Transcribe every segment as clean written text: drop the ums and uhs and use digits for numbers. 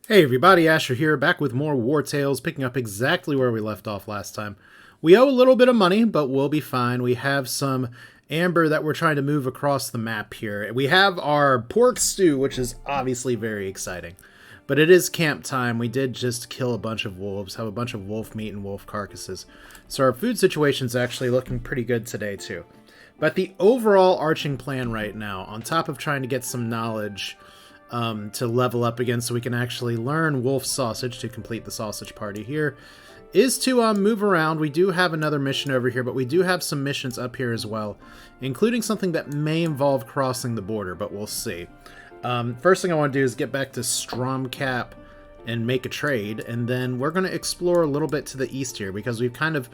Hey everybody, Asher here, back with more Wartales, picking up exactly where we left off last time. We owe a little bit of money, but we'll be fine. We have some amber that we're trying to move across the map here. We have our pork stew, which is obviously very exciting. But it is camp time. We did just kill a bunch of wolves, have a bunch of wolf meat and wolf carcasses. So our food situation's actually looking pretty good today too. But the overall arching plan right now, on top of trying to get some knowledge to level up again so we can actually learn wolf sausage to complete the sausage party here, is to move around. We do have another mission over here, but we do have some missions up here as well, including something that may involve crossing the border, but we'll see. First thing I want to do is get back to Stromcap and make a trade, and then we're going to explore a little bit to the east here, because we've kind of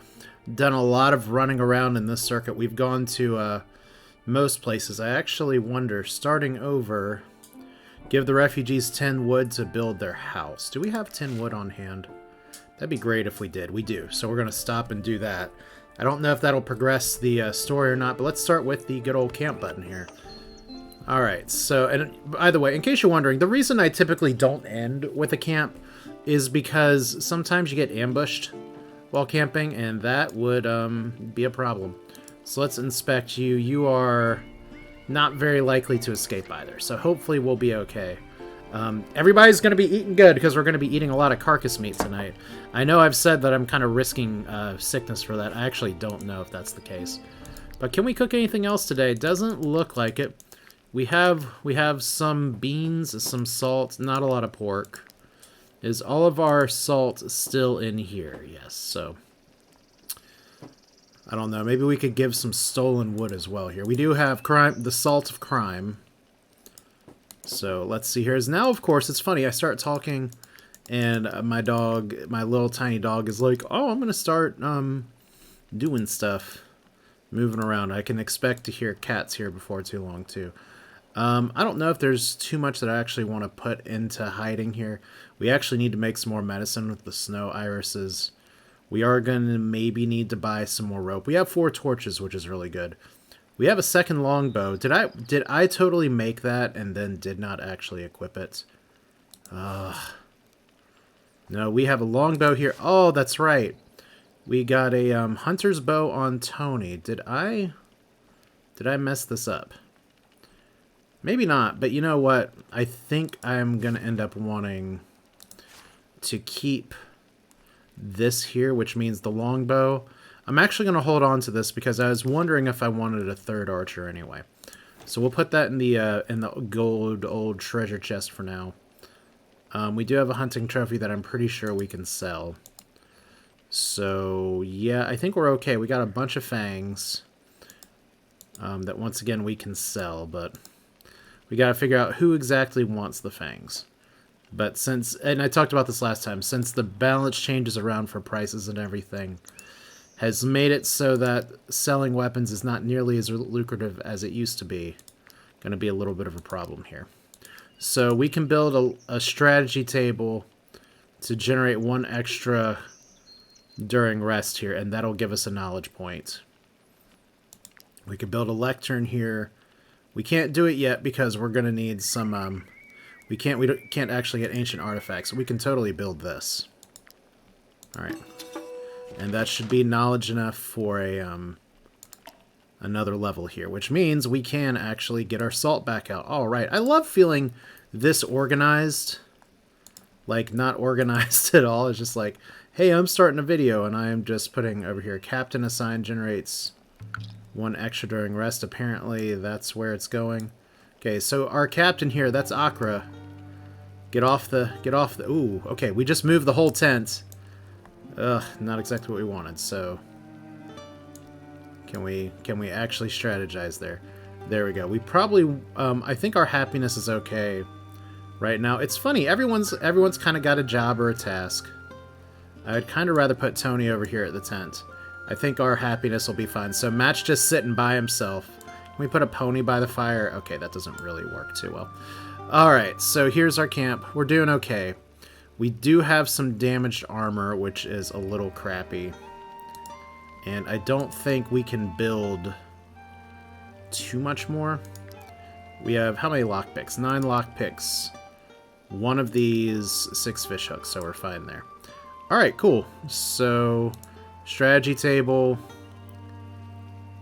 done a lot of running around in this circuit. We've gone to most places. I actually wonder, starting over, give the refugees 10 wood to build their house. Do we have 10 wood on hand? That'd be great if we did. We do. So we're going to stop and do that. I don't know if that'll progress the story or not, but let's start with the good old camp button here. Alright, so, and by the way, in case you're wondering, the reason I typically don't end with a camp is because sometimes you get ambushed while camping, and that would be a problem. So let's inspect you. You are not very likely to escape either, so hopefully we'll be okay. Everybody's going to be eating good because we're going to be eating a lot of carcass meat tonight. I know I've said that I'm kind of risking sickness for that. I actually don't know if that's the case. But can we cook anything else today? Doesn't look like it. We have some beans, some salt, not a lot of pork. Is all of our salt still in here? Yes, so I don't know. Maybe we could give some stolen wood as well here. We do have crime, the salt of crime. So let's see here. Now, of course, it's funny. I start talking, and my dog, my little tiny dog, is like, "Oh, I'm gonna start doing stuff, moving around." I can expect to hear cats here before too long too. I don't know if there's too much that I actually want to put into hiding here. We actually need to make some more medicine with the snow irises. We are going to maybe need to buy some more rope. We have 4 torches, which is really good. We have a second longbow. Did I totally make that and then did not actually equip it? No, we have a longbow here. Oh, that's right. We got a hunter's bow on Tony. Did I mess this up? Maybe not, but you know what? I think I'm going to end up wanting to keep this here, which means the longbow. I'm actually going to hold on to this because I was wondering if I wanted a 3rd archer anyway. So we'll put that in the gold old treasure chest for now. We do have a hunting trophy that I'm pretty sure we can sell. So yeah, I think we're okay. We got a bunch of fangs that once again we can sell, but we got to figure out who exactly wants the fangs. But since, and I talked about this last time, since the balance changes around for prices and everything, has made it so that selling weapons is not nearly as lucrative as it used to be. Going to be a little bit of a problem here. So we can build a strategy table to generate 1 extra during rest here, and that'll give us a knowledge point. We can build a lectern here. We can't do it yet because we're going to need some, we can't actually get ancient artifacts. We can totally build this. Alright. And that should be knowledge enough for a, another level here, which means we can actually get our salt back out. Alright, I love feeling this organized. Like, not organized at all. It's just like, hey, I'm starting a video, and I am just putting over here, captain assigned generates 1 extra during rest. Apparently, that's where it's going. Okay, so our captain here, that's Akra. Get off the, ooh, okay, we just moved the whole tent. Ugh, not exactly what we wanted, so can we actually strategize there? There we go. We probably, I think our happiness is okay right now. It's funny, everyone's kind of got a job or a task. I'd kind of rather put Tony over here at the tent. I think our happiness will be fine. So Matt's just sitting by himself. Can we put a pony by the fire? Okay, that doesn't really work too well. Alright, so here's our camp. We're doing okay. We do have some damaged armor, which is a little crappy. And I don't think we can build too much more. We have how many lockpicks? 9 lockpicks. one of these 6 fish hooks, so we're fine there. Alright, cool. So, strategy table.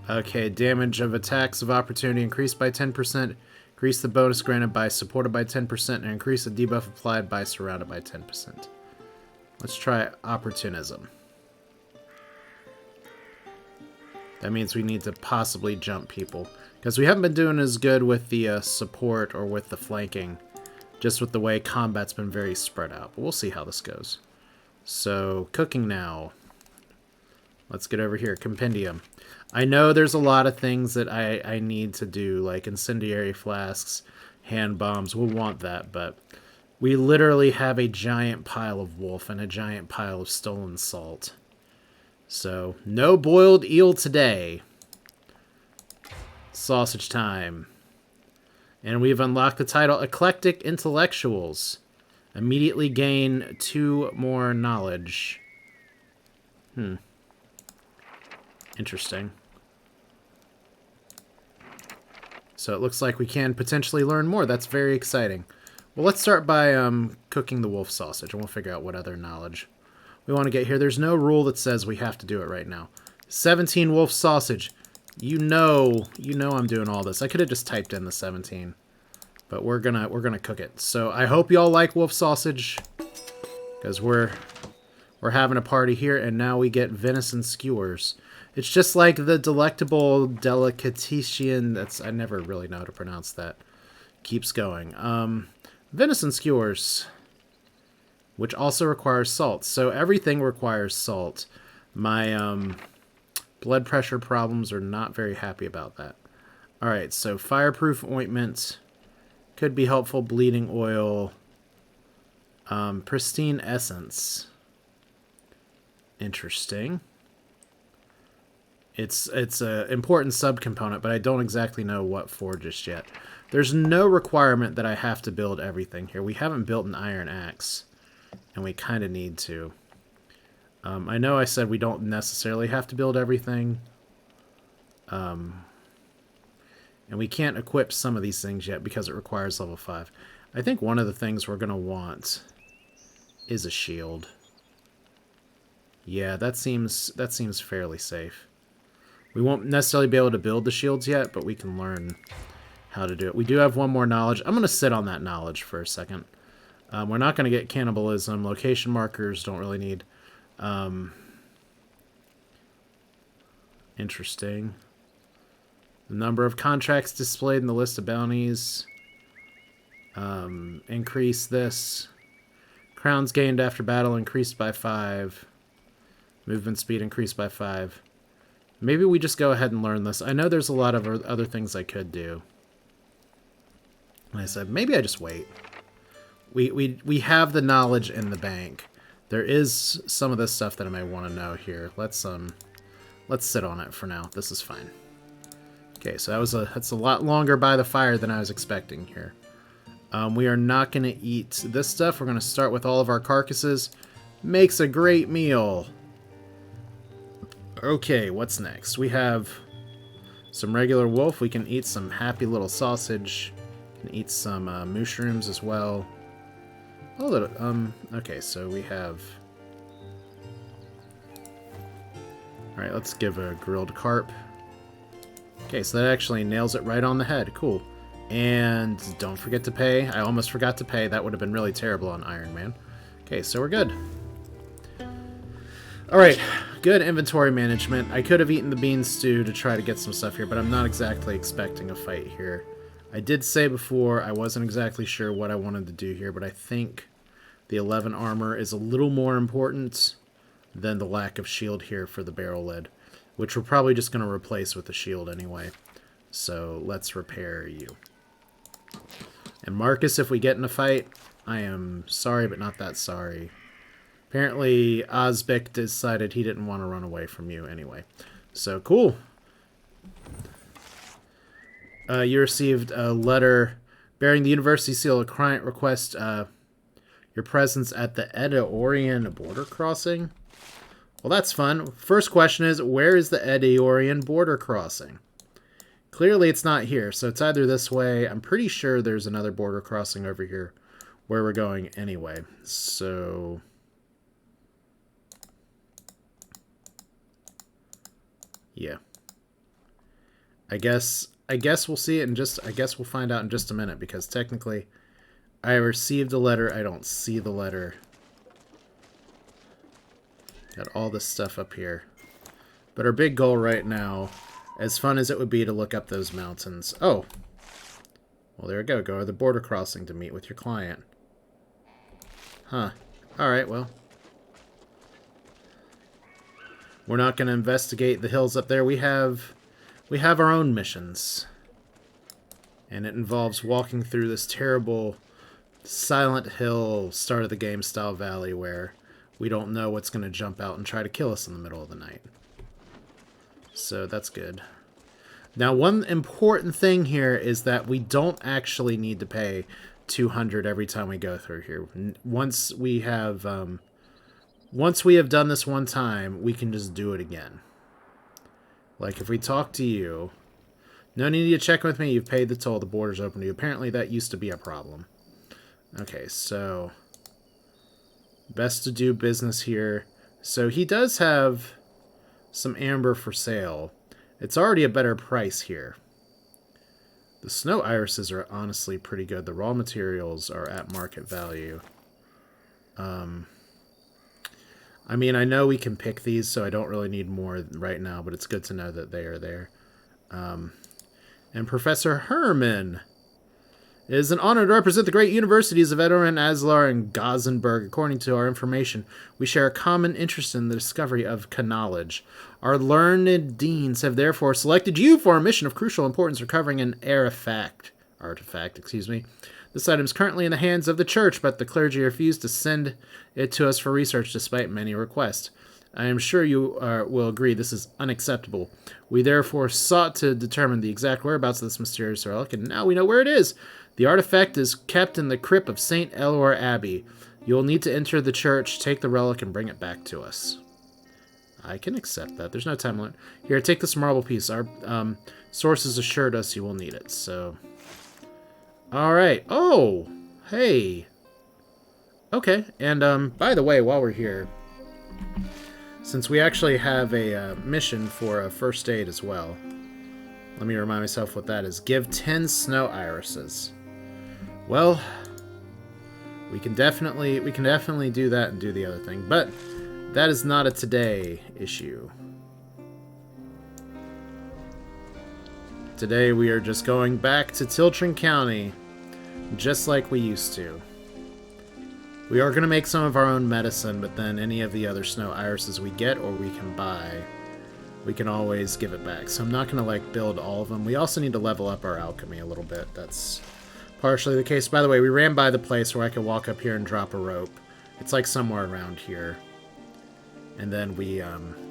Okay, damage of attacks of opportunity increased by 10%. Increase the bonus granted by supported by 10%. And increase the debuff applied by surrounded by 10%. Let's try opportunism. That means we need to possibly jump people. Because we haven't been doing as good with the support or with the flanking. Just with the way combat's been very spread out. But we'll see how this goes. So, cooking now. Let's get over here. Compendium. I know there's a lot of things that I need to do, like incendiary flasks, hand bombs. We'll want that, but we literally have a giant pile of wolf and a giant pile of stolen salt. So, no boiled eel today. Sausage time. And we've unlocked the title Eclectic Intellectuals. Immediately gain 2 more knowledge. Interesting. So it looks like we can potentially learn more. That's very exciting. Well, let's start by cooking the wolf sausage, and we'll figure out what other knowledge we want to get here. There's no rule that says we have to do it right now. 17 wolf sausage. You know I'm doing all this. I could have just typed in the 17, but we're gonna cook it. So I hope y'all like wolf sausage, because we're having a party here, and now we get venison skewers. It's just like the delectable delicatessen. I never really know how to pronounce that. Keeps going. Venison skewers, which also requires salt. So everything requires salt. My blood pressure problems are not very happy about that. All right, so fireproof ointment could be helpful. Bleeding oil, pristine essence. Interesting. It's an important subcomponent, but I don't exactly know what for just yet. There's no requirement that I have to build everything here. We haven't built an iron axe, and we kind of need to. I know I said we don't necessarily have to build everything. And we can't equip some of these things yet because it requires level 5. I think one of the things we're going to want is a shield. Yeah, that seems fairly safe. We won't necessarily be able to build the shields yet, but we can learn how to do it. We do have one more knowledge. I'm going to sit on that knowledge for a second. We're not going to get cannibalism. Location markers don't really need. Interesting. The number of contracts displayed in the list of bounties. Increase this. Crowns gained after battle increased by 5. Movement speed increased by 5. Maybe we just go ahead and learn this. I know there's a lot of other things I could do. And I said, maybe I just wait. We have the knowledge in the bank. There is some of this stuff that I might want to know here. Let's sit on it for now. This is fine. Okay, so that's a lot longer by the fire than I was expecting here. We are not going to eat this stuff. We're going to start with all of our carcasses. Makes a great meal. Okay, what's next? We have some regular wolf. We can eat some happy little sausage. We can eat some mushrooms as well. Okay, so we have... Alright, let's give a grilled carp. Okay, so that actually nails it right on the head. Cool. And don't forget to pay. I almost forgot to pay. That would have been really terrible on Ironman. Okay, so we're good. Alright, good inventory management. I could have eaten the bean stew to try to get some stuff here, but I'm not exactly expecting a fight here. I did say before I wasn't exactly sure what I wanted to do here, but I think the 11 armor is a little more important than the lack of shield here for the barrel lid, which we're probably just going to replace with the shield anyway. So let's repair you. And Marcus, if we get in a fight, I am sorry, but not that sorry. Apparently, Ozbek decided he didn't want to run away from you anyway. So, cool. You received a letter bearing the university seal. A client requests your presence at the Edaorian border crossing. Well, that's fun. First question is, where is the Edaorian border crossing? Clearly, it's not here, so it's either this way. I'm pretty sure there's another border crossing over here where we're going anyway. So yeah. I guess we'll see it in just I guess we'll find out in just a minute, because technically I received a letter. I don't see the letter. Got all this stuff up here. But our big goal right now, as fun as it would be to look up those mountains. Oh. Well, there we go. Go to the border crossing to meet with your client. Huh. Alright, well. We're not going to investigate the hills up there. We have our own missions. And it involves walking through this terrible Silent Hill start of the game style valley where we don't know what's going to jump out and try to kill us in the middle of the night. So that's good. Now, one important thing here is that we don't actually need to pay 200 every time we go through here. Once we have done this one time, we can just do it again. Like if we talk to you, no need to check with me. You've paid the toll. The border's open to you. Apparently, that used to be a problem. Okay, so best to do business here. So he does have some amber for sale. It's already a better price here. The snow irises are honestly pretty good. The raw materials are at market value. I mean, I know we can pick these, so I don't really need more right now, but it's good to know that they are there. And Professor Herman. It is an honor to represent the great universities of Edoran, Aslar, and Gothenburg. According to our information, we share a common interest in the discovery of knowledge. Our learned deans have therefore selected you for a mission of crucial importance recovering an artifact. This item is currently in the hands of the church, but the clergy refused to send it to us for research despite many requests. I am sure you will agree this is unacceptable. We therefore sought to determine the exact whereabouts of this mysterious relic, and now we know where it is. The artifact is kept in the crypt of St. Elor Abbey. You will need to enter the church, take the relic, and bring it back to us. I can accept that. There's no time limit. Here, take this marble piece. Our sources assured us you will need it, so... Alright. Oh! Hey! Okay, and by the way, while we're here, since we actually have a mission for a first aid as well, let me remind myself what that is. Give 10 snow irises. Well, we can definitely do that and do the other thing, but that is not a today issue. Today we are just going back to Tiltron County, just like we used to. We are going to make some of our own medicine, but then any of the other snow irises we get or we can buy, we can always give it back. So I'm not going to build all of them. We also need to level up our alchemy a little bit. That's partially the case. By the way, we ran by the place where I could walk up here and drop a rope. It's somewhere around here. And then we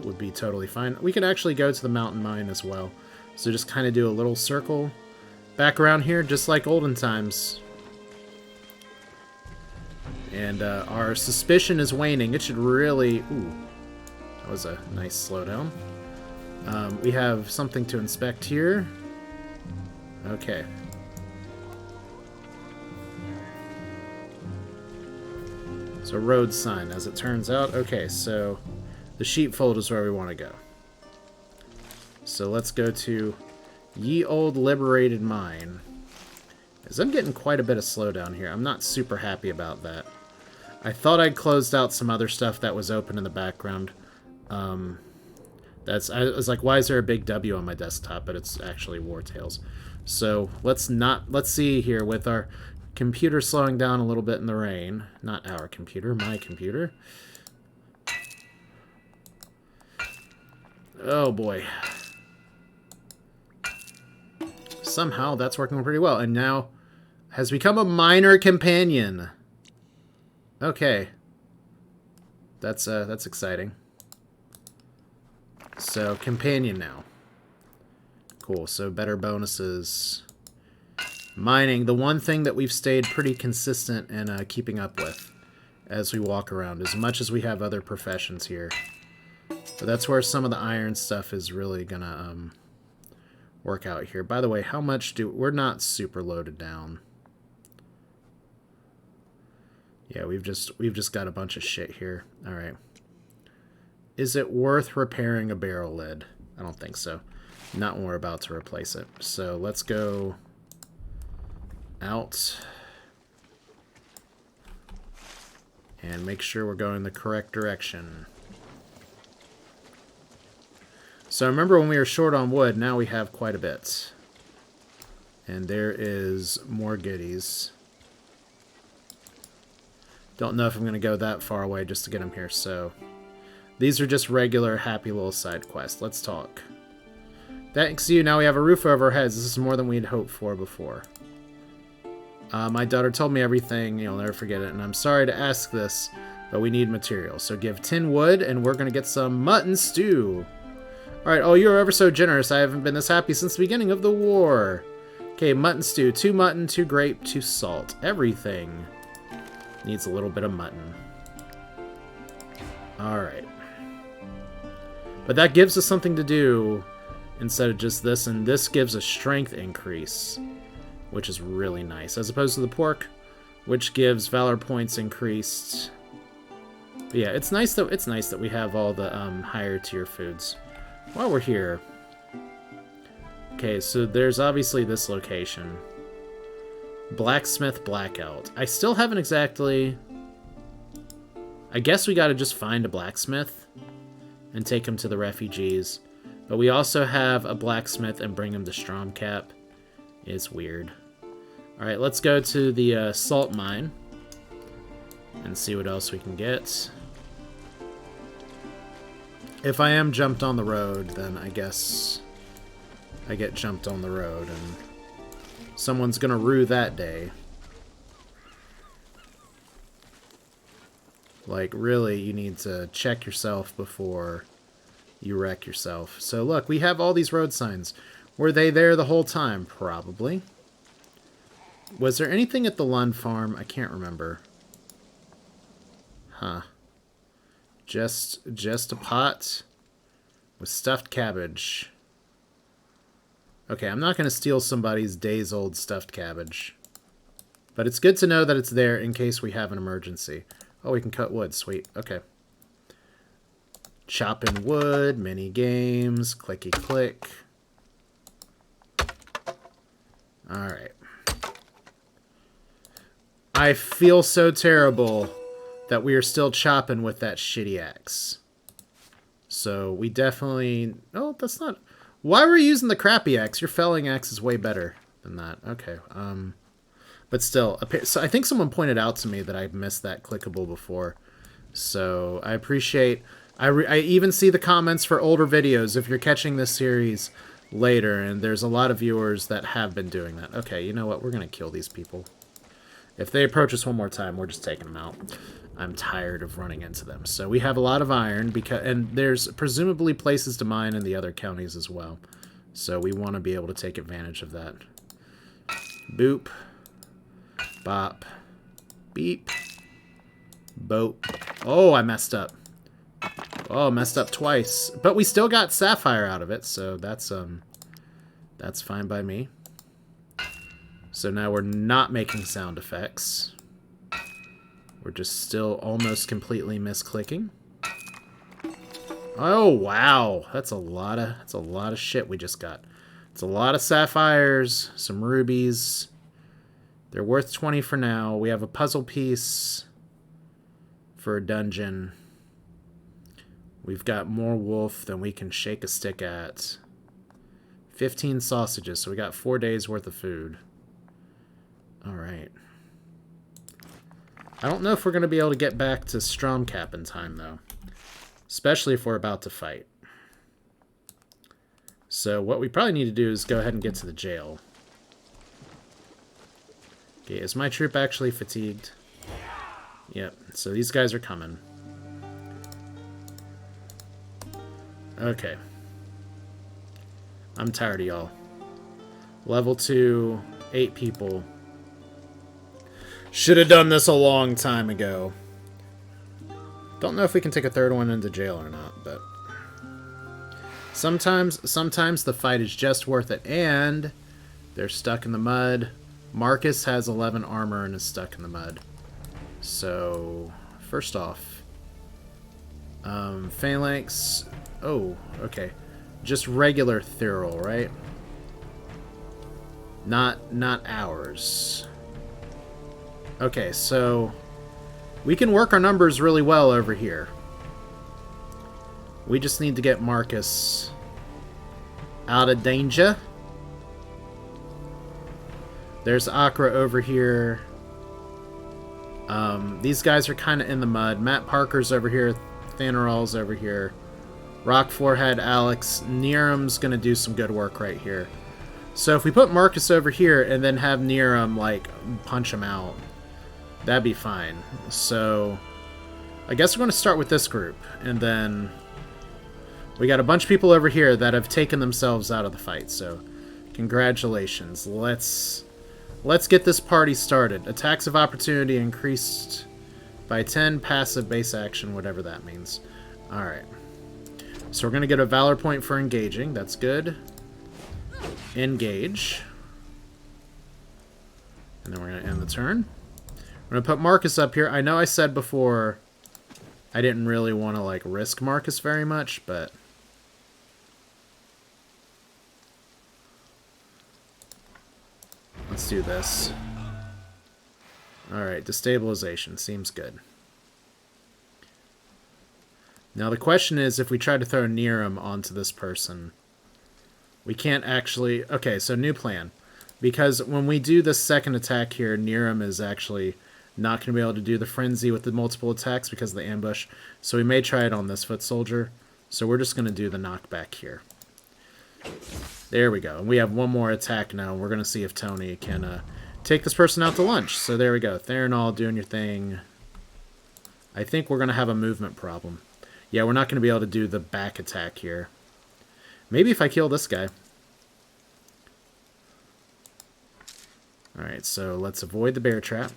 would be totally fine. We could actually go to the mountain mine as well. So just kind of do a little circle back around here, just like olden times. And our suspicion is waning. It should really... Ooh, that was a nice slowdown. We have something to inspect here. Okay. So road sign, as it turns out. Okay, so the sheepfold is where we want to go. So let's go to Ye Old Liberated Mine. As I'm getting quite a bit of slowdown here. I'm not super happy about that. I thought I'd closed out some other stuff that was open in the background. I was like, why is there a big W on my desktop? But it's actually Wartales. So let's see here with our computer slowing down a little bit in the rain. Not our computer, my computer. Oh boy. Somehow that's working pretty well. And now has become a minor companion. Okay. That's exciting. So, companion now. Cool, so better bonuses. Mining, the one thing that we've stayed pretty consistent in keeping up with as we walk around, as much as we have other professions here. But that's where some of the iron stuff is really gonna work out here. By the way, how much we're not super loaded down. Yeah, we've just got a bunch of shit here. All right. Is it worth repairing a barrel lid? I don't think so. Not when we're about to replace it. So let's go out and make sure we're going the correct direction. So remember when we were short on wood, now we have quite a bit. And there is more goodies. Don't know if I'm going to go that far away just to get them here, so... These are just regular happy little side quests. Let's talk. Thanks to you, now we have a roof over our heads. This is more than we'd hoped for before. My daughter told me everything. You'll never forget it. And I'm sorry to ask this, but we need materials. So give 10 wood, and we're going to get some mutton stew. Alright, oh, you're ever so generous. I haven't been this happy since the beginning of the war. Okay, mutton stew. 2 mutton, 2 grape, 2 salt. Everything needs a little bit of mutton. Alright. But that gives us something to do instead of just this, and this gives a strength increase, which is really nice, as opposed to the pork, which gives valor points increased. But yeah, it's nice that we have all the higher tier foods. While we're here, okay, so there's obviously this location, Blacksmith Blackout. I still haven't exactly. I guess we got to just find a blacksmith and take him to the refugees. But we also have a blacksmith and bring him to Stromcap. It's weird. Alright, let's go to the salt mine and see what else we can get. If I am jumped on the road, then I guess I get jumped on the road and someone's gonna rue that day. Like, really, you need to check yourself before you wreck yourself. So look, we have all these road signs. Were they there the whole time? Probably. Was there anything at the Lund farm? I can't remember. Huh. Just a pot with stuffed cabbage. Okay, I'm not going to steal somebody's days-old stuffed cabbage. But it's good to know that it's there in case we have an emergency. Oh, we can cut wood. Sweet. Okay. Chopping wood, mini games, clicky click. Alright. I feel so terrible that we are still chopping with that shitty axe. So we definitely... Oh, that's not... Why were you using the crappy axe? Your felling axe is way better than that. Okay. But still, so I think someone pointed out to me that I missed that clickable before. So I appreciate... I even see the comments for older videos if you're catching this series later, and there's a lot of viewers that have been doing that. Okay, you know what? We're going to kill these people. If they approach us one more time, we're just taking them out. I'm tired of running into them. So we have a lot of iron, and there's presumably places to mine in the other counties as well. So we want to be able to take advantage of that. Boop. Bop. Beep. Boat. Oh, I messed up. Oh, messed up twice. But we still got sapphire out of it, so that's fine by me. So now we're not making sound effects. We're just still almost completely misclicking. Oh, wow. That's a lot of shit we just got. It's a lot of sapphires, some rubies. They're worth 20 for now. We have a puzzle piece for a dungeon. We've got more wolf than we can shake a stick at. 15 sausages, so we got 4 days worth of food. Alright. I don't know if we're going to be able to get back to Stromcap in time, though. Especially if we're about to fight. So what we probably need to do is go ahead and get to the jail. Okay, is my troop actually fatigued? Yep, so these guys are coming. Okay. I'm tired of y'all. Level 2, 8 people. Should have done this a long time ago. Don't know if we can take a third one into jail or not, but... Sometimes the fight is just worth it, and they're stuck in the mud. Marcus has 11 armor and is stuck in the mud. So, first off, phalanx. Oh, okay. Just regular Thyrol, right? Not ours. Okay, so we can work our numbers really well over here. We just need to get Marcus out of danger. There's Akra over here. These guys are kind of in the mud. Matt Parker's over here. Thanarol's over here. Rock Forehead, Alex. Niram's going to do some good work right here. So if we put Marcus over here and then have Niram, like, punch him out, that'd be fine. So I guess we're going to start with this group. And then we got a bunch of people over here that have taken themselves out of the fight. So congratulations. Let's get this party started. Attacks of opportunity increased by 10, passive base action, whatever that means. Alright. So we're going to get a Valor point for engaging. That's good. Engage. And then we're going to end the turn. We're going to put Marcus up here. I know I said before I didn't really want to, like, risk Marcus very much, but let's do this. Alright, destabilization. Seems good. Now the question is, if we try to throw Niram onto this person, we can't actually... Okay, so new plan. Because when we do the second attack here, Niram is actually not going to be able to do the frenzy with the multiple attacks because of the ambush. So we may try it on this foot soldier. So we're just going to do the knockback here. There we go. And we have one more attack now. We're going to see if Tony can take this person out to lunch. So there we go. Theranol doing your thing. I think we're going to have a movement problem. Yeah, we're not going to be able to do the back attack here. Maybe if I kill this guy. Alright, so let's avoid the bear trap.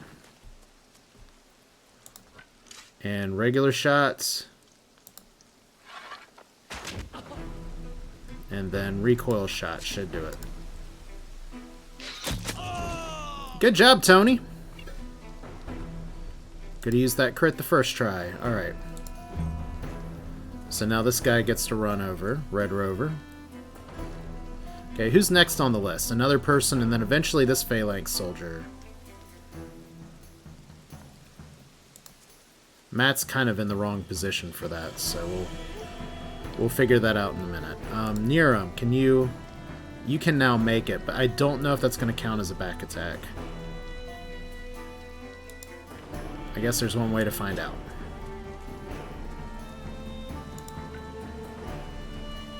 And regular shots. And then recoil shot should do it. Good job, Tony. Could have used that crit the first try. Alright. So now this guy gets to run over. Red Rover. Okay, who's next on the list? Another person, and then eventually this phalanx soldier. Matt's kind of in the wrong position for that, so we'll figure that out in a minute. Niram, can you can now make it, but I don't know if that's going to count as a back attack. I guess there's one way to find out.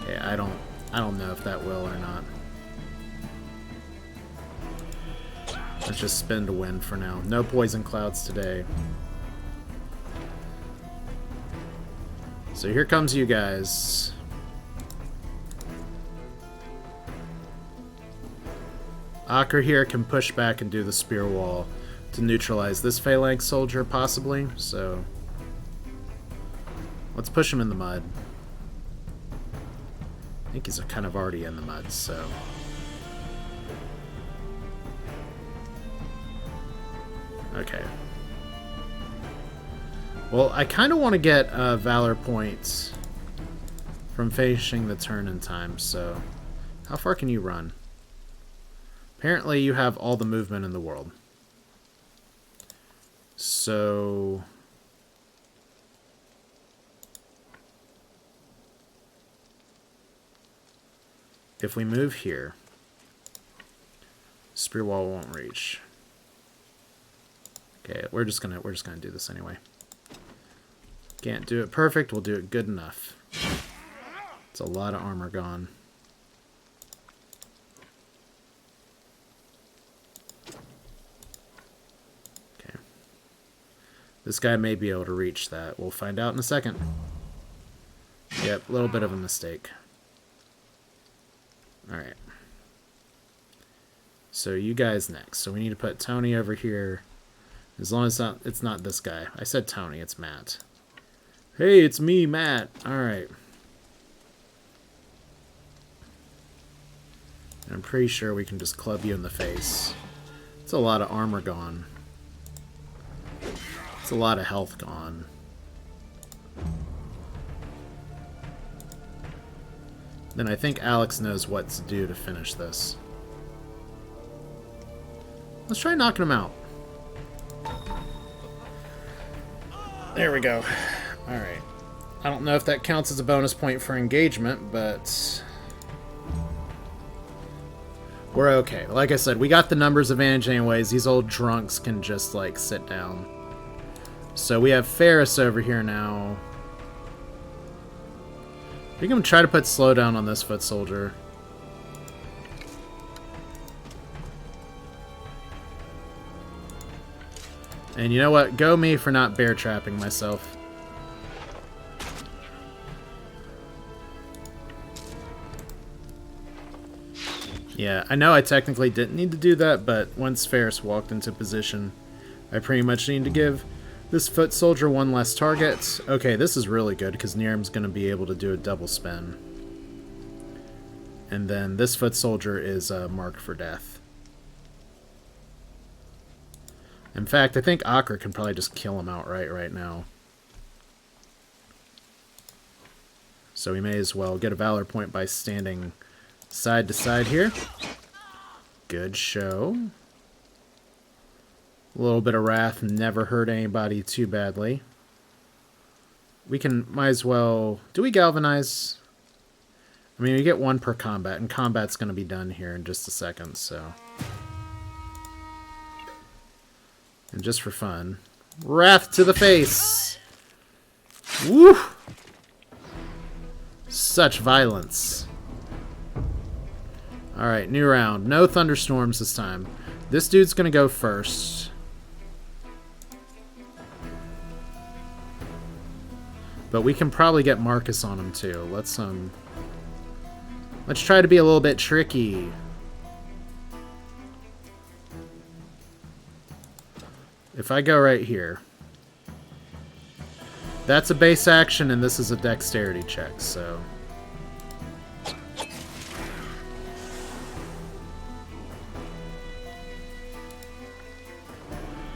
Okay, I don't know if that will or not. Let's just spin to win for now. No poison clouds today. So here comes you guys. Akra here can push back and do the spear wall to neutralize this phalanx soldier, possibly. So let's push him in the mud. I think he's kind of already in the mud, so... Okay. Well, I kind of want to get Valor points from finishing the turn in time, so... How far can you run? Apparently you have all the movement in the world. So... If we move here, spear wall won't reach. Okay, we're just gonna do this anyway. Can't do it perfect, we'll do it good enough. It's a lot of armor gone. Okay. This guy may be able to reach that. We'll find out in a second. Yep, a little bit of a mistake. Alright. So you guys next. So we need to put Tony over here. As long as it's not this guy. I said Tony, it's Matt. Hey, it's me, Matt. Alright. I'm pretty sure we can just club you in the face. It's a lot of armor gone. a lot of health gone. Then I think Alex knows what to do to finish this. Let's try knocking him out. There we go. Alright. I don't know if that counts as a bonus point for engagement, but we're okay. Like I said, we got the numbers advantage anyways. These old drunks can just, like, sit down. So we have Ferris over here now. We can try to put slowdown on this foot soldier. And you know what? Go me for not bear trapping myself. Yeah, I know I technically didn't need to do that, but once Ferris walked into position, I pretty much need to give this foot soldier one less target. Okay, this is really good because Niram's going to be able to do a double spin. And then this foot soldier is marked for death. In fact, I think Akra can probably just kill him outright right now. So we may as well get a Valor point by standing side to side here. Good show. A little bit of wrath never hurt anybody too badly. We can, might as well... Do we galvanize? I mean, we get one per combat, and combat's going to be done here in just a second, so... And just for fun... Wrath to the face! Woo! Such violence. Alright, new round. No thunderstorms this time. This dude's going to go first. But we can probably get Marcus on him too. Let's try to be a little bit tricky. If I go right here, that's a base action and this is a dexterity check, so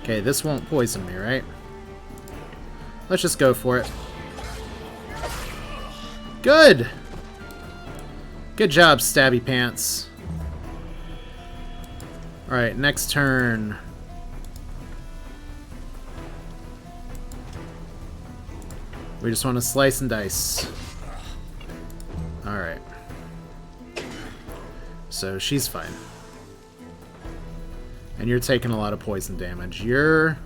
okay, this won't poison me, right? Let's just go for it. Good! Good job, Stabby Pants. Alright, next turn. We just want to slice and dice. Alright. So, she's fine. And you're taking a lot of poison damage. You're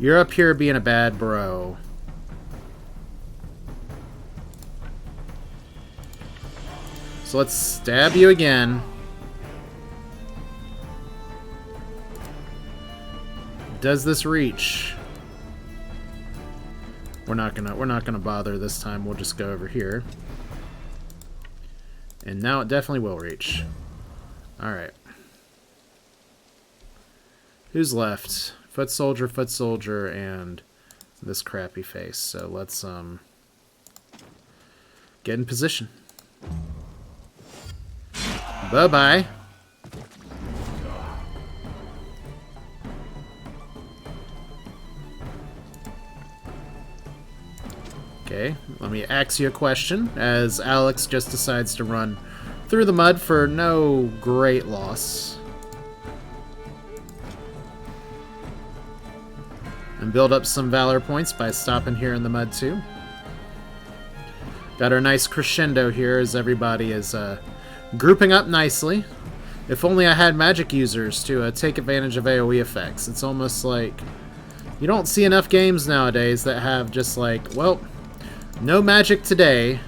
up here being a bad bro. So let's stab you again. Does this reach? We're not gonna bother this time. We'll just go over here. And now it definitely will reach. Alright. Who's left? Foot soldier, and this crappy face. So let's get in position. Bye-bye. Okay, let me ask you a question, as Alex just decides to run through the mud for no great loss. And build up some Valor points by stopping here in the mud too. Got our nice crescendo here as everybody is grouping up nicely. If only I had magic users to take advantage of AoE effects. It's almost like you don't see enough games nowadays that have just like, well, no magic today.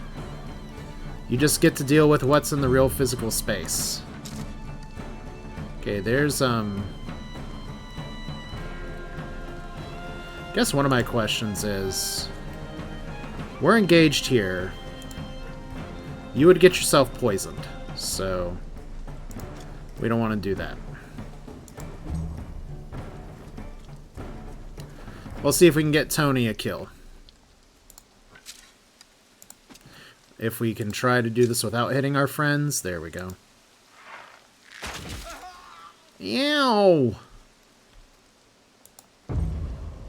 You just get to deal with what's in the real physical space. Okay, there's guess one of my questions is, we're engaged here. You would get yourself poisoned. So, we don't want to do that. We'll see if we can get Tony a kill. If we can try to do this without hitting our friends, there we go. Ew!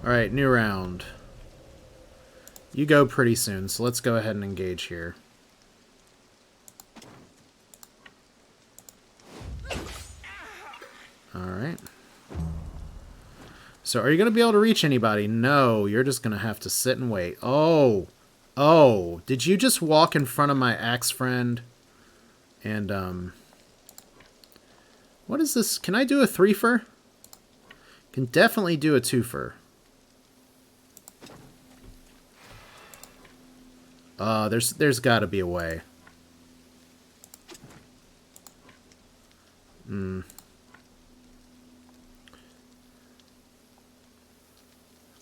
Alright, new round. You go pretty soon, so let's go ahead and engage here. Alright. So, are you going to be able to reach anybody? No, you're just going to have to sit and wait. Oh! Oh! Did you just walk in front of my axe friend? And, what is this? Can I do a threefer? Can definitely do a twofer. There's got to be a way.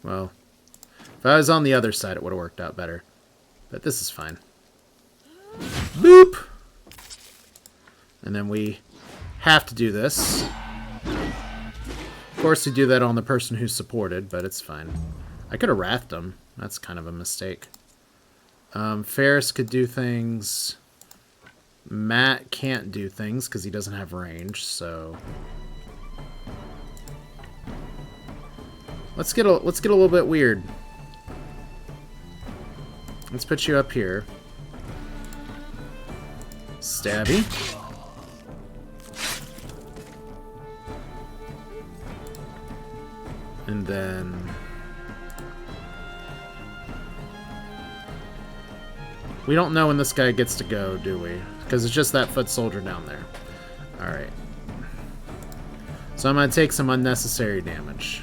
Well, if I was on the other side, it would have worked out better. But this is fine. Boop! And then we have to do this. Of course, we do that on the person who's supported, but it's fine. I could have wrathed him. That's kind of a mistake. Ferris could do things. Matt can't do things because he doesn't have range, so... Let's get a little bit weird. Let's put you up here. Stabby. And then... We don't know when this guy gets to go, do we? Because it's just that foot soldier down there. Alright. So I'm going to take some unnecessary damage.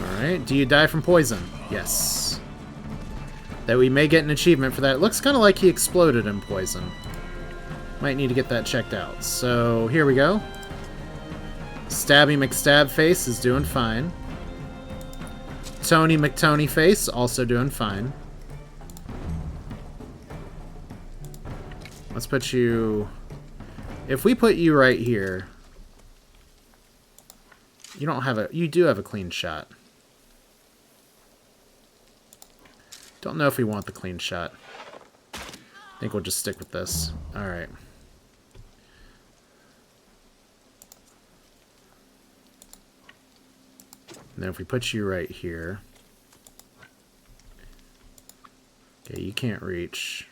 Alright, do you die from poison? Yes. That we may get an achievement for that. It looks kind of like he exploded in poison. Might need to get that checked out. So, here we go. Stabby McStabface is doing fine. Tony McTonyface also doing fine. Let's put you... If we put you right here... You don't have a... You do have a clean shot. Don't know if we want the clean shot. I think we'll just stick with this. Alright. And then if we put you right here... Okay, you can't reach.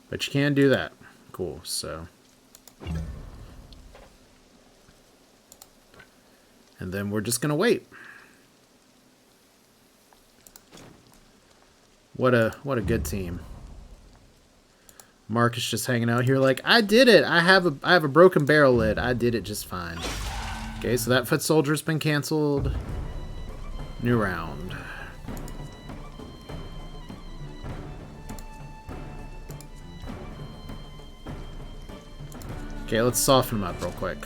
But you can do that. Cool, so... And then we're just gonna wait. What a good team. Mark is just hanging out here like, I did it! I have a broken barrel lid. I did it just fine. Okay, so that foot soldier's been canceled. New round. Okay, let's soften him up real quick.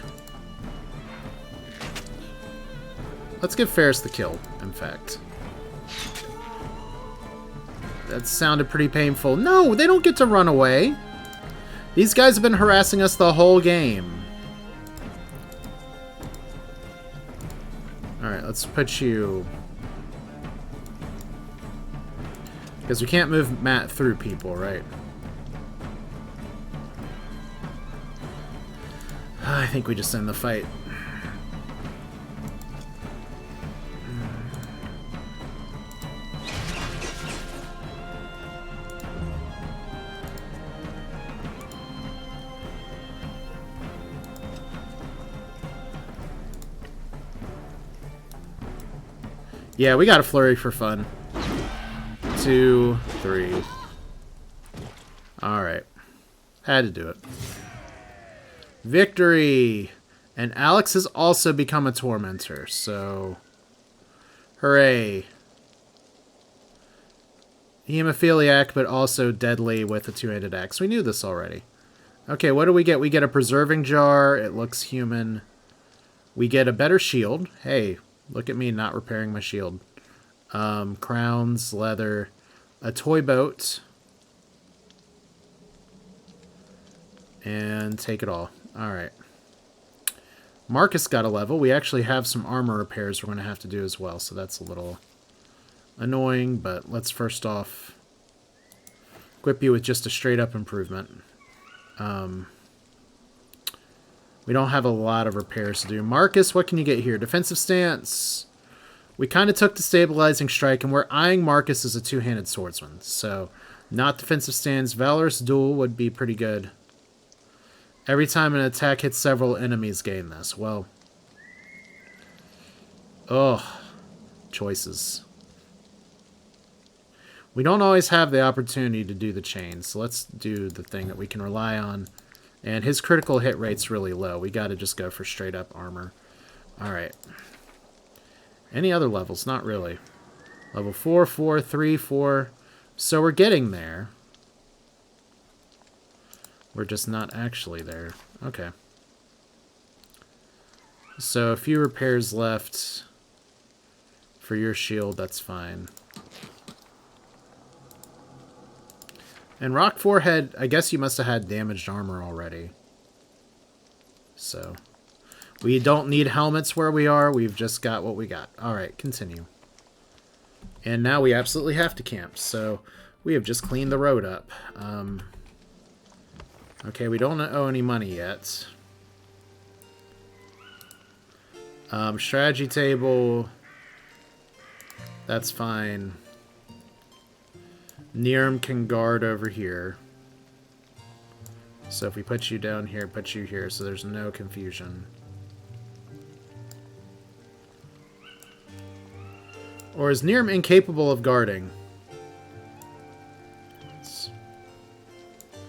Let's give Ferris the kill, in fact. That sounded pretty painful. No, they don't get to run away. These guys have been harassing us the whole game. Alright, let's put you... Because we can't move Matt through people, right? I think we just end the fight. Yeah, we got a flurry for fun. 2, 3. Alright. Had to do it. Victory! And Alex has also become a tormentor, so... Hooray. Hemophiliac, but also deadly with a two-handed axe. We knew this already. Okay, what do we get? We get a preserving jar. It looks human. We get a better shield. Hey, look at me not repairing my shield. Crowns, leather, a toy boat. And take it all. Alright. Marcus got a level. We actually have some armor repairs we're going to have to do as well, so that's a little annoying, but let's first off equip you with just a straight up improvement. We don't have a lot of repairs to do. Marcus, what can you get here? Defensive stance. We kind of took the stabilizing strike, and we're eyeing Marcus as a two-handed swordsman. So, not defensive stance. Valorous duel would be pretty good. Every time an attack hits several enemies, gain this. Well. Oh. Choices. We don't always have the opportunity to do the chain, so let's do the thing that we can rely on. And his critical hit rate's really low. We gotta just go for straight up armor. Alright. Any other levels? Not really. Level 4, 4, 3, 4. So we're getting there. We're just not actually there. Okay. So a few repairs left for your shield. That's fine. And Rock 4 had... I guess you must have had damaged armor already. So... we don't need helmets where we are. We've just got what we got. Alright, continue. And now we absolutely have to camp. So, we have just cleaned the road up. Okay, we don't owe any money yet. Strategy table. That's fine. Niram can guard over here. So if we put you down here, put you here, so there's no confusion. Or is Niram incapable of guarding?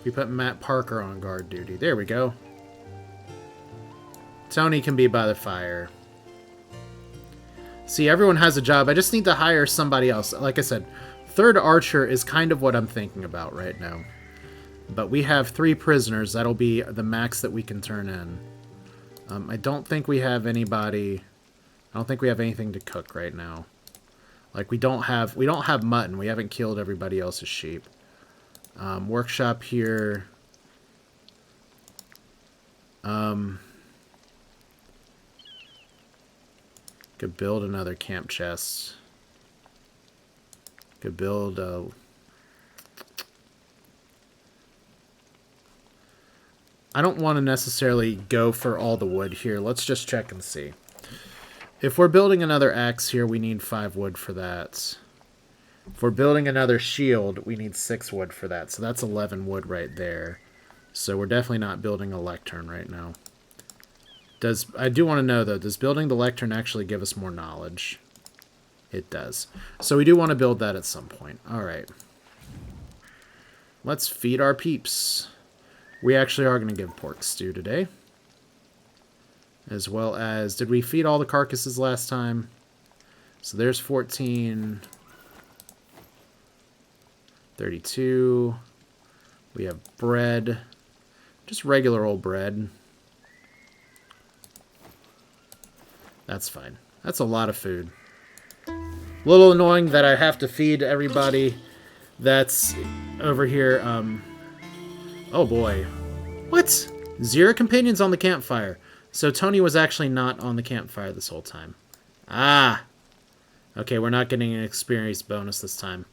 We put Matt Parker on guard duty. There we go. Tony can be by the fire. See, everyone has a job. I just need to hire somebody else. Like I said, third archer is kind of what I'm thinking about right now. But we have 3 prisoners. That'll be the max that we can turn in. I don't think we have anybody... I don't think we have anything to cook right now. Like, we don't have mutton. We haven't killed everybody else's sheep. Workshop here. Could build another camp chest. Could build a... I don't want to necessarily go for all the wood here. Let's just check and see. If we're building another axe here, we need 5 wood for that. If we're building another shield, we need 6 wood for that. So that's 11 wood right there. So we're definitely not building a lectern right now. I do want to know, though, does building the lectern actually give us more knowledge? It does. So we do want to build that at some point. Alright. Let's feed our peeps. We actually are going to give pork stew today. As well as... did we feed all the carcasses last time? So there's 14... 32. We have bread. Just regular old bread. That's fine. That's a lot of food. A little annoying that I have to feed everybody that's over here. Oh boy. What? 0 companions on the campfire. So Tony was actually not on the campfire this whole time. Ah. Okay, we're not getting an experience bonus this time.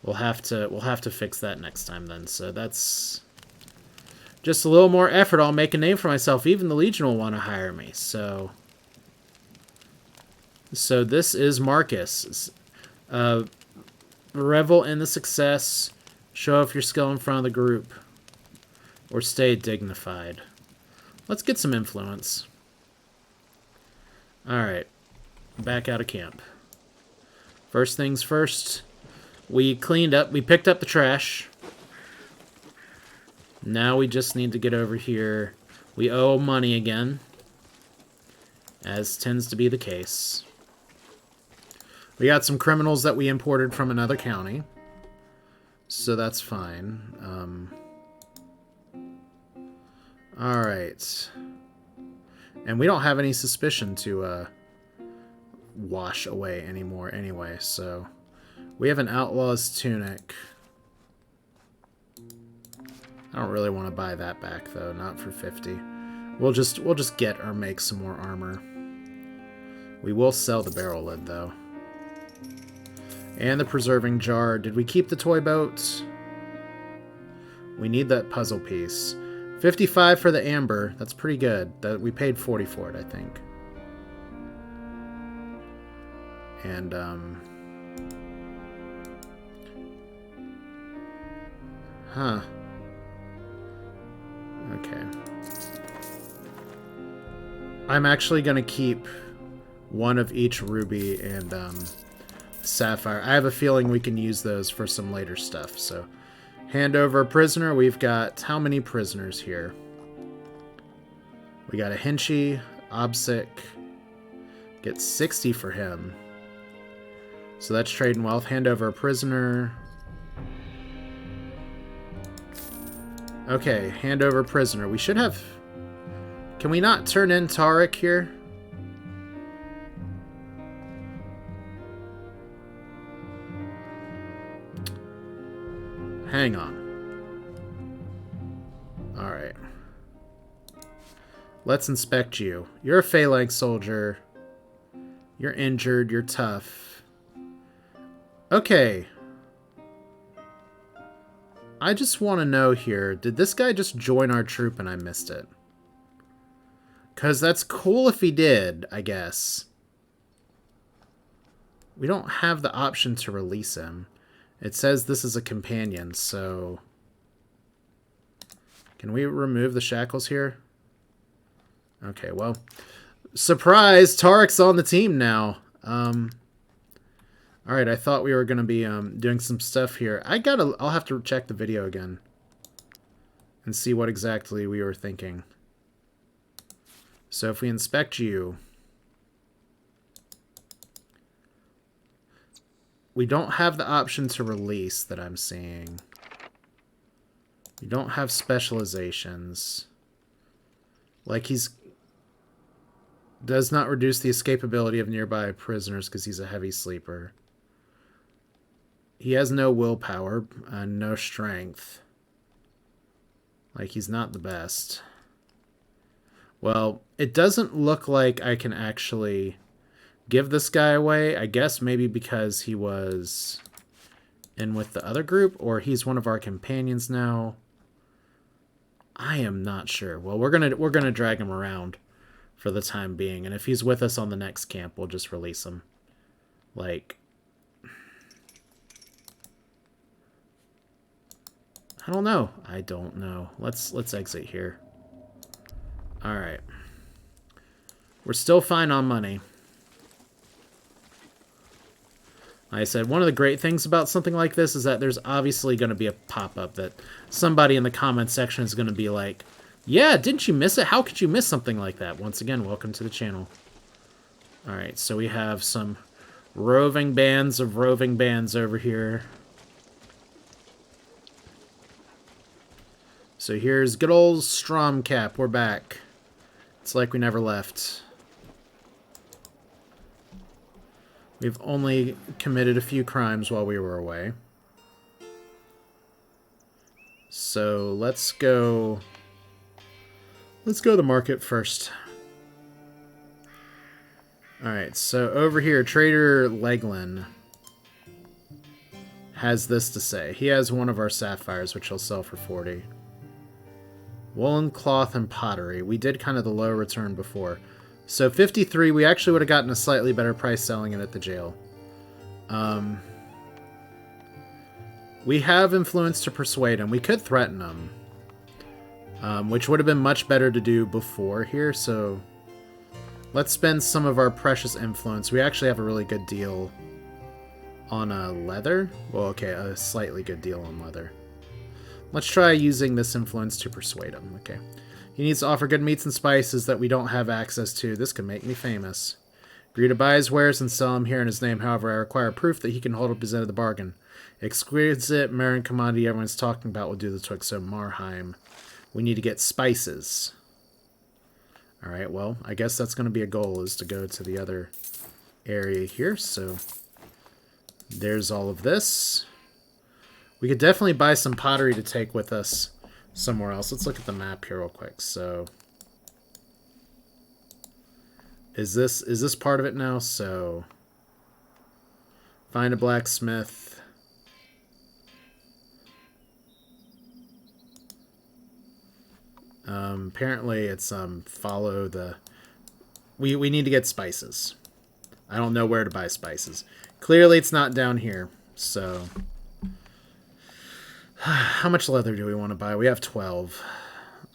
We'll have to fix that next time then. So that's just a little more effort. I'll make a name for myself. Even the Legion will want to hire me. So this is Marcus. Revel in the success. Show off your skill in front of the group. Or stay dignified. Let's get some influence. Alright. Back out of camp. First things first. We cleaned up. We picked up the trash. Now we just need to get over here. We owe money again. As tends to be the case. We got some criminals that we imported from another county. So that's fine. Alright. And we don't have any suspicion to wash away anymore anyway, so... we have an outlaw's tunic. I don't really want to buy that back though, not for 50. We'll just get or make some more armor. We will sell the barrel lid though. And the preserving jar. Did we keep the toy boat? We need that puzzle piece. 55 for the amber. That's pretty good. That we paid 40 for it, I think. And huh. Okay. I'm actually gonna keep one of each ruby and sapphire. I have a feeling we can use those for some later stuff. So, hand over a prisoner. We've got how many prisoners here? We got a Kenshi, Obsic. Get 60 for him. So that's trade and wealth. Hand over a prisoner. Okay, hand over a prisoner. We should have... Can we not turn in Tariq here? Hang on. Alright. Let's inspect you. You're a phalanx soldier. You're injured. You're tough. Okay. I just want to know here, did this guy just join our troop and I missed it? Because that's cool if he did, I guess. We don't have the option to release him. It says this is a companion, so... Can we remove the shackles here? Okay, well... Surprise! Tariq's on the team now. Alright, I thought we were going to be doing some stuff here. I'll have to check the video again. And see what exactly we were thinking. So if we inspect you... We don't have the option to release that I'm seeing. We don't have specializations. Like he's... Does not reduce the escapability of nearby prisoners because he's a heavy sleeper. He has no willpower and no strength. Like, he's not the best. Well, it doesn't look like I can actually give this guy away. I guess maybe because he was in with the other group, or he's one of our companions now. I am not sure. Well, we're gonna drag him around for the time being, and if he's with us on the next camp, we'll just release him. Like, I don't know. I don't know. Let's exit here. All right. We're still fine on money. Like I said, one of the great things about something like this is that there's obviously going to be a pop-up that somebody in the comment section is going to be like, yeah, didn't you miss it? How could you miss something like that? Once again, welcome to the channel. Alright, so we have some roving bands over here. So here's good old Stromcap. We're back. It's like we never left. We've only committed a few crimes while we were away. So let's go to the market first. Alright, so over here, Trader Leglin has this to say. He has one of our sapphires, which he'll sell for 40. Woolen cloth and pottery. We did kind of the low return before. So 53, we actually would have gotten a slightly better price selling it at the jail. We have influence to persuade him. We could threaten him. Which would have been much better to do before here, so let's spend some of our precious influence. We actually have a really good deal on leather. Well, okay, a slightly good deal on leather. Let's try using this influence to persuade him. Okay. He needs to offer good meats and spices that we don't have access to. This could make me famous. Agree to buy his wares and sell them here in his name. However, I require proof that he can hold up his end of the bargain. Exquisite Marin commodity everyone's talking about will do the trick. So Marheim. We need to get spices. Alright, well, I guess that's going to be a goal, is to go to the other area here. So there's all of this. We could definitely buy some pottery to take with us somewhere else. Let's look at the map here real quick. So is this part of it now? So find a blacksmith. Apparently it's follow the... We need to get spices. I don't know where to buy spices. Clearly it's not down here, so... How much leather do we want to buy? We have 12.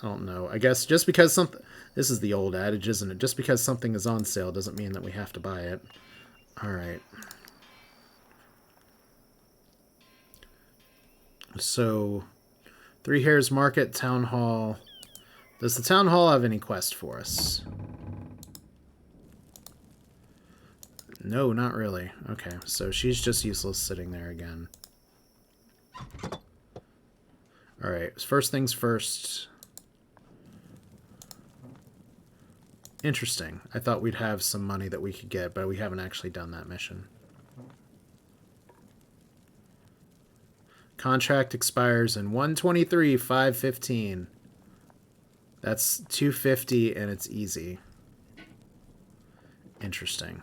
I don't know. I guess just because something... This is the old adage, isn't it? Just because something is on sale doesn't mean that we have to buy it. Alright. So, Three Hares Market, Town Hall. Does the Town Hall have any quest for us? No, not really. Okay, so she's just useless sitting there again. Alright, first things first. Interesting. I thought we'd have some money that we could get, but we haven't actually done that mission. Contract expires in 123/5/15. That's 250 and it's easy. Interesting.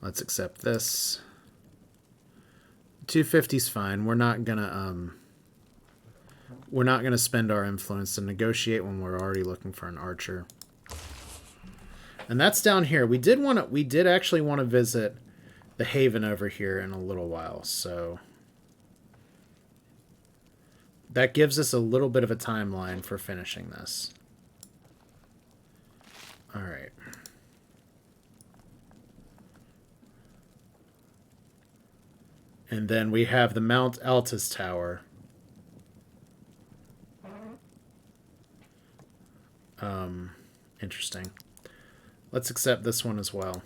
Let's accept this. 250's fine. We're not gonna spend our influence to negotiate when we're already looking for an archer. And that's down here. We did actually want to visit the Haven over here in a little while, so that gives us a little bit of a timeline for finishing this. All right. And then we have the Mount Altus Tower. Interesting. Let's accept this one as well.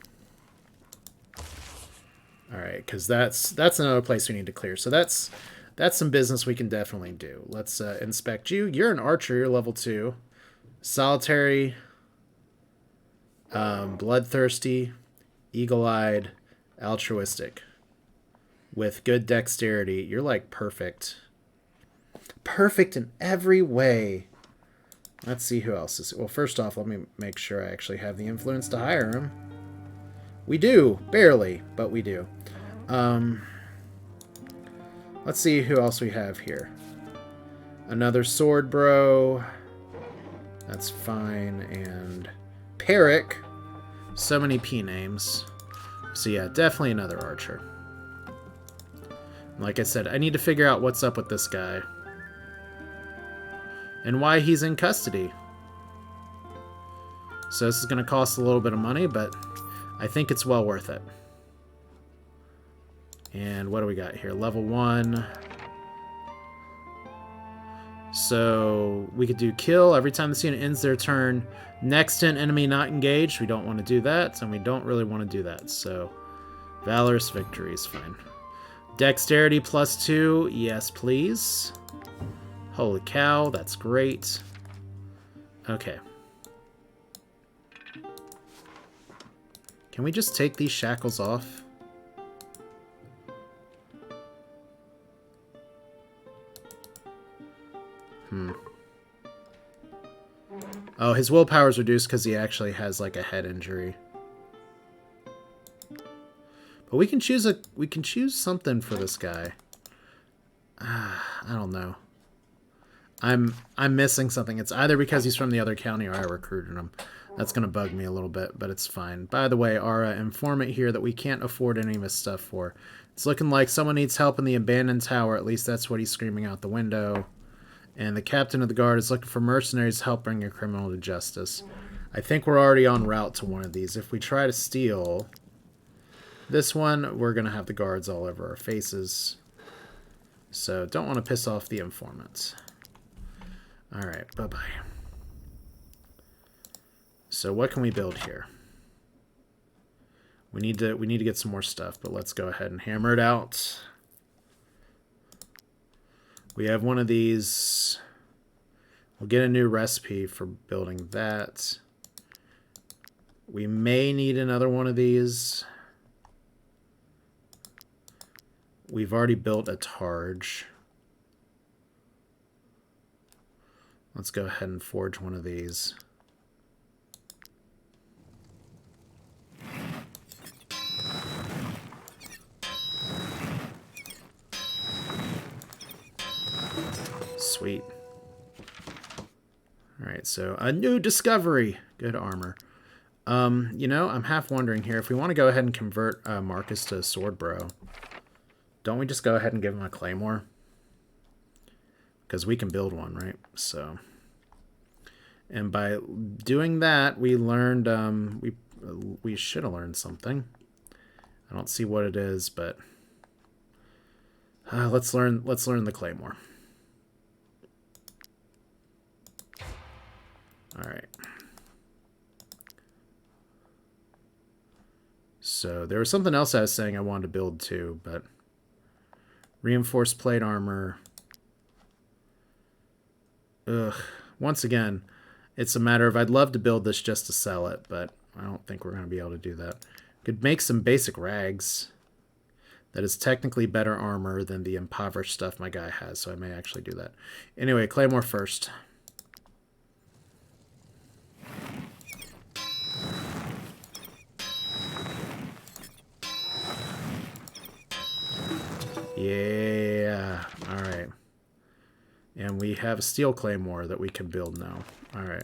All right, because that's another place we need to clear. So that's some business we can definitely do. Let's inspect you. You're an archer. You're level 2. Solitary, bloodthirsty, eagle-eyed, altruistic. With good dexterity. You're like perfect. Perfect in every way. Let's see who else is... Well, first off, let me make sure I actually have the influence to hire him. We do. Barely, but we do. Let's see who else we have here. Another sword bro. That's fine. And Peric. So many P names. So yeah, definitely another archer. Like I said, I need to figure out what's up with this guy. And why he's in custody. So this is going to cost a little bit of money, but I think it's well worth it. And what do we got here? Level 1. So we could do kill. Every time the unit ends their turn, next to an enemy not engaged. We don't want to do that, and we don't really want to do that. So Valorous Victory is fine. Dexterity +2. Yes, please. Holy cow, that's great. Okay. Can we just take these shackles off? Oh, his willpower's reduced because he actually has like a head injury. But we can choose something for this guy. I don't know. I'm missing something. It's either because he's from the other county or I recruited him. That's going to bug me a little bit, but it's fine. By the way, our informant here that we can't afford any of his stuff for. It's looking like someone needs help in the abandoned tower. At least that's what he's screaming out the window. And the captain of the guard is looking for mercenaries to help bring a criminal to justice. I think we're already en route to one of these. If we try to steal this one, we're going to have the guards all over our faces. So don't want to piss off the informant. All right, bye-bye. So what can we build here? We need to get some more stuff, but let's go ahead and hammer it out. We have one of these. We'll get a new recipe for building that. We may need another one of these. We've already built a targe. Let's go ahead and forge one of these. Alright, so a new discovery. Good armor. You know, I'm half wondering here, if we want to go ahead and convert Marcus to a sword bro, don't we just go ahead and give him a claymore? Because we can build one, right? So, and by doing that, we learned, we should have learned something. I don't see what it is, but let's learn the claymore. All right. So there was something else I was saying I wanted to build too, but reinforced plate armor. Ugh. Once again, it's a matter of I'd love to build this just to sell it, but I don't think we're going to be able to do that. Could make some basic rags. That is technically better armor than the impoverished stuff my guy has, so I may actually do that. Anyway, claymore first. Yeah. All right. And we have a steel claymore that we can build now. All right.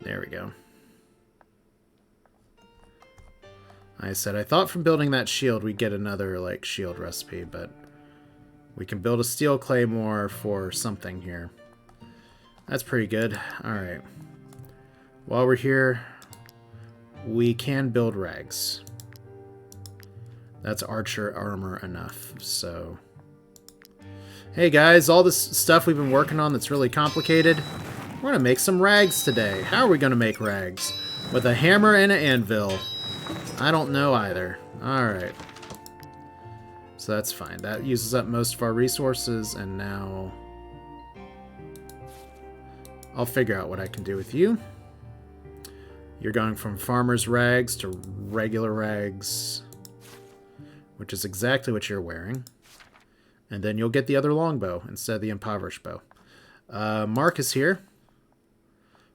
There we go. I said, I thought from building that shield we'd get another, like, shield recipe, but we can build a steel claymore for something here. That's pretty good. All right. While we're here, we can build rags. That's archer armor enough, so... Hey guys, all this stuff we've been working on that's really complicated, we're gonna make some rags today. How are we gonna make rags? With a hammer and an anvil. I don't know either. Alright. So that's fine. That uses up most of our resources, and now... I'll figure out what I can do with you. You're going from farmer's rags to regular rags, which is exactly what you're wearing. And then you'll get the other longbow instead of the impoverished bow. Marcus here,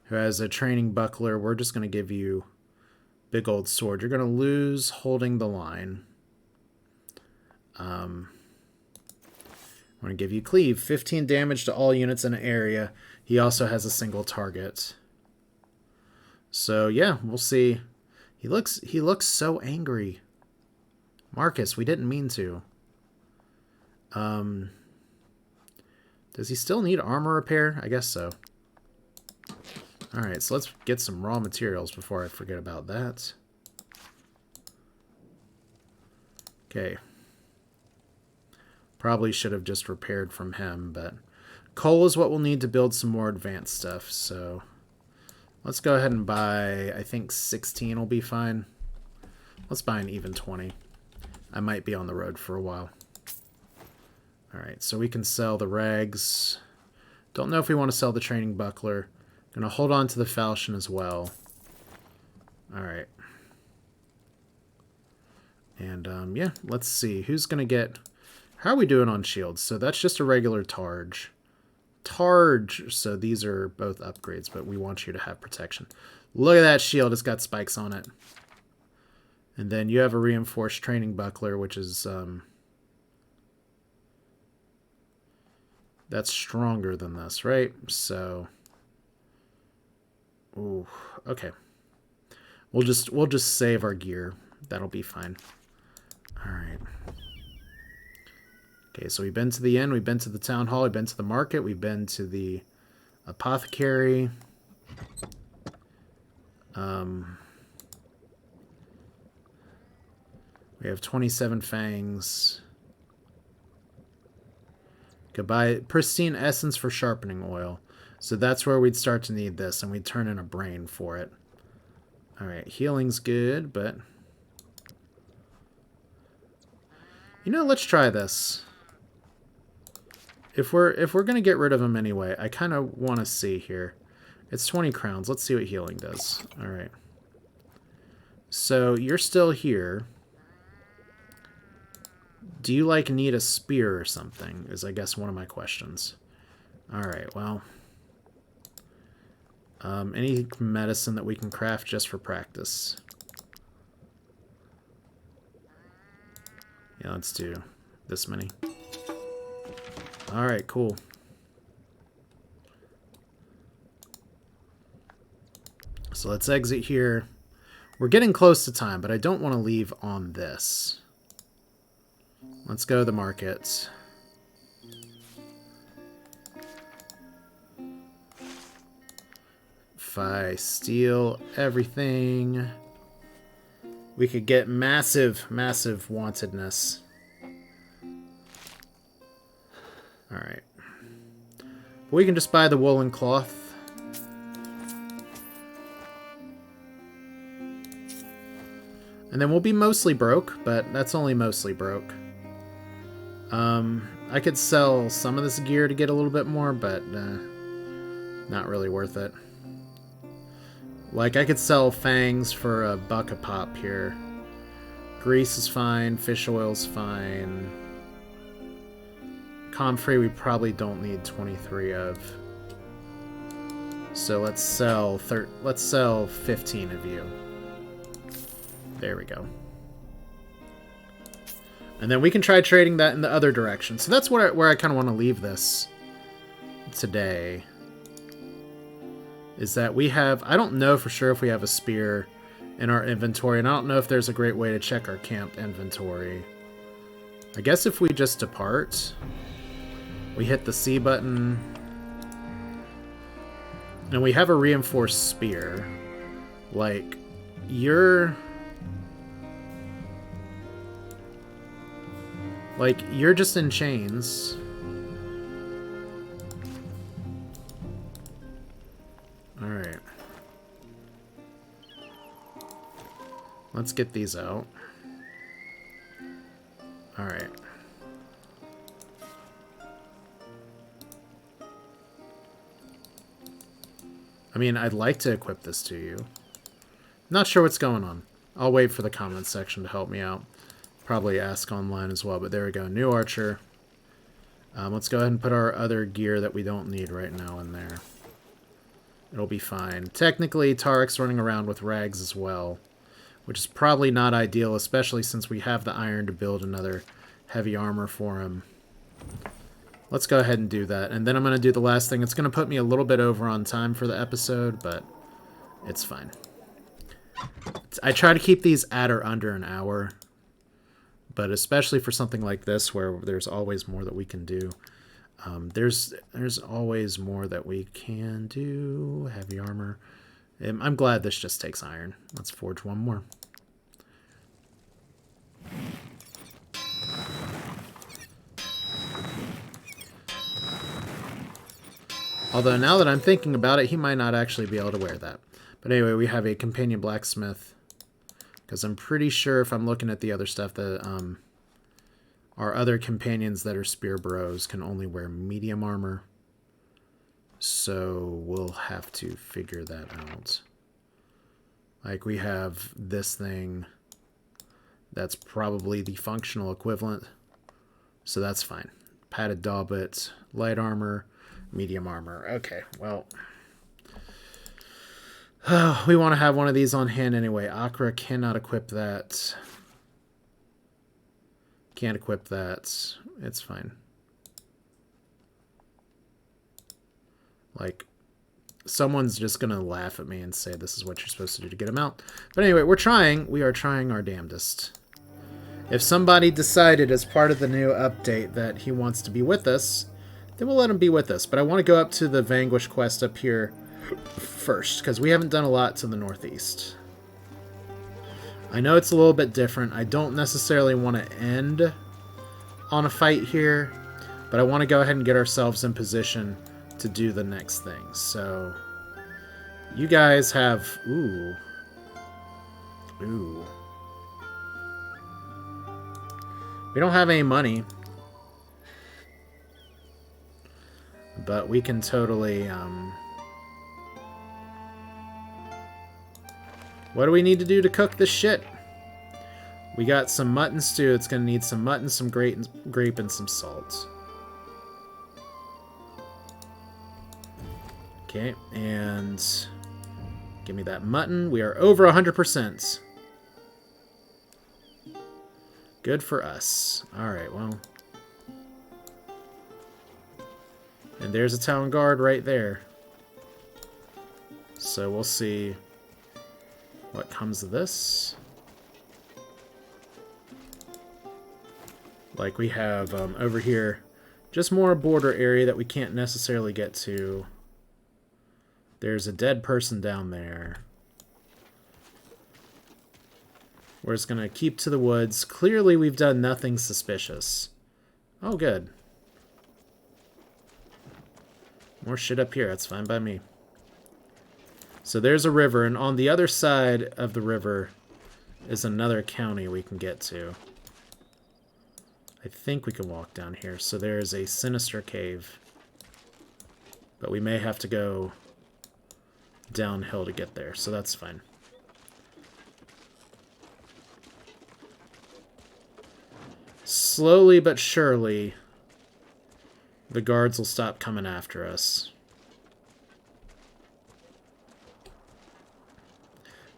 who has a training buckler. We're just going to give you big old sword. You're going to lose holding the line. I'm going to give you cleave. 15 damage to all units in an area. He also has a single target. So yeah, we'll see. He looks so angry. Marcus, we didn't mean to. Does he still need armor repair? I guess so. Alright, so let's get some raw materials before I forget about that. Okay. Probably should have just repaired from him, but coal is what we'll need to build some more advanced stuff, so let's go ahead and buy, I think 16 will be fine. Let's buy an even 20. I might be on the road for a while. Alright, so we can sell the rags. Don't know if we want to sell the training buckler. Gonna hold on to the falchion as well. Alright. And, yeah, let's see. Who's gonna get... How are we doing on shields? So that's just a regular Targe. Targe, so these are both upgrades, but we want you to have protection. Look at that shield, it's got spikes on it. And then you have a reinforced training buckler, which is, that's stronger than this, right? So, ooh, okay. We'll just save our gear. That'll be fine. All right. Okay, so we've been to the inn, we've been to the town hall, we've been to the market, we've been to the apothecary. We have 27 fangs. Could buy pristine essence for sharpening oil. So that's where we'd start to need this, and we'd turn in a brain for it. Alright, healing's good, but... You know, let's try this. If we're gonna get rid of him anyway, I kind of want to see here. It's 20 crowns. Let's see what healing does. Alright. So, you're still here. Do you, like, need a spear or something? Is, I guess, one of my questions. Alright, well. Any medicine that we can craft just for practice. Yeah, let's do this many. Alright, cool. So let's exit here. We're getting close to time, but I don't want to leave on this. Let's go to the market. If I steal everything, we could get massive, massive wantedness. Alright. We can just buy the woolen cloth. And then we'll be mostly broke, but that's only mostly broke. I could sell some of this gear to get a little bit more, but not really worth it. Like, I could sell fangs for $1 a pop here. Grease is fine. Fish oil's fine. Comfrey we probably don't need 23 of. So let's sell 15 of you. There we go. And then we can try trading that in the other direction. So that's where I kind of want to leave this today. Is that we have... I don't know for sure if we have a spear in our inventory. And I don't know if there's a great way to check our camp inventory. I guess if we just depart, we hit the C button. And we have a reinforced spear. Like, you're just in chains. Alright. Let's get these out. Alright. I mean, I'd like to equip this to you. Not sure what's going on. I'll wait for the comments section to help me out. Probably ask online as well, but there we go. New archer. Let's go ahead and put our other gear that we don't need right now in there. It'll be fine. Technically, Tarek's running around with rags as well, which is probably not ideal, especially since we have the iron to build another heavy armor for him. Let's go ahead and do that. And then I'm going to do the last thing. It's going to put me a little bit over on time for the episode, but it's fine. I try to keep these at or under an hour, but especially for something like this where there's always more that we can do. There's always more that we can do. Heavy armor. I'm glad this just takes iron. Let's forge one more. Although now that I'm thinking about it, he might not actually be able to wear that. But anyway, we have a companion blacksmith. Because I'm pretty sure if I'm looking at the other stuff that our other companions that are spear bros can only wear medium armor. So we'll have to figure that out. Like we have this thing that's probably the functional equivalent. So that's fine. Padded daubit, light armor, medium armor. Okay, well... we want to have one of these on hand anyway. Akra cannot equip that. Can't equip that. It's fine. Like, someone's just going to laugh at me and say this is what you're supposed to do to get him out. But anyway, we're trying. We are trying our damnedest. If somebody decided as part of the new update that he wants to be with us, then we'll let him be with us. But I want to go up to the Vanquish quest up here first, because we haven't done a lot to the northeast. I know it's a little bit different. I don't necessarily want to end on a fight here, but I want to go ahead and get ourselves in position to do the next thing. So, you guys have... Ooh. We don't have any money, but we can totally... What do we need to do to cook this shit? We got some mutton stew. It's going to need some mutton, some grape, and some salt. Okay, and give me that mutton. We are over 100%. Good for us. Alright, well. And there's a town guard right there. So we'll see what comes of this. Like we have over here, just more border area that we can't necessarily get to. There's a dead person down there. We're just going to keep to the woods. Clearly we've done nothing suspicious. Oh, good. More shit up here. That's fine by me. So there's a river, and on the other side of the river is another county we can get to. I think we can walk down here. So there's a sinister cave. But we may have to go downhill to get there, so that's fine. Slowly but surely, the guards will stop coming after us.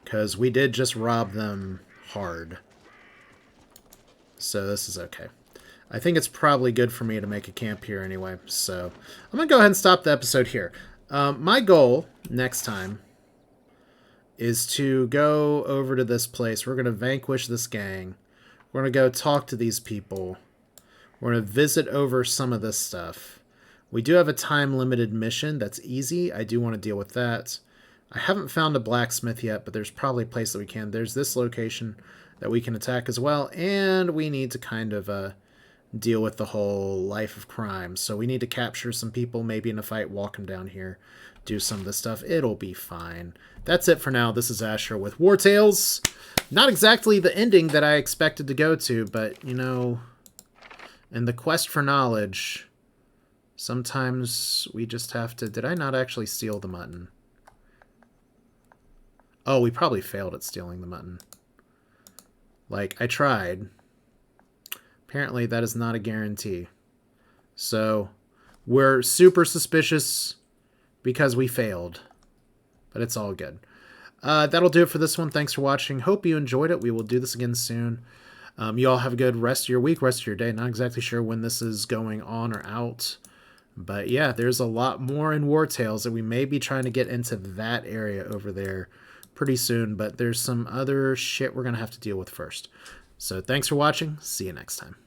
Because we did just rob them hard. So this is okay. I think it's probably good for me to make a camp here anyway. So I'm going to go ahead and stop the episode here. My goal next time is to go over to this place. We're going to vanquish this gang. We're going to go talk to these people. We're going to visit over some of this stuff. We do have a time-limited mission that's easy. I do want to deal with that. I haven't found a blacksmith yet, but there's probably a place that we can. There's this location that we can attack as well, and we need to kind of deal with the whole life of crime. So we need to capture some people, maybe in a fight, walk them down here, do some of this stuff. It'll be fine. That's it for now. This is Asher with Wartales. Not exactly the ending that I expected to go to, but, you know, in the quest for knowledge, sometimes we just have to... Did I not actually steal the mutton? Oh, we probably failed at stealing the mutton. Like, I tried. Apparently, that is not a guarantee. So, we're super suspicious because we failed. But it's all good. That'll do it for this one. Thanks for watching. Hope you enjoyed it. We will do this again soon. You all have a good rest of your week, rest of your day. Not exactly sure when this is going on or out. But yeah, there's a lot more in Wartales, and we may be trying to get into that area over there pretty soon. But there's some other shit we're going to have to deal with first. So thanks for watching. See you next time.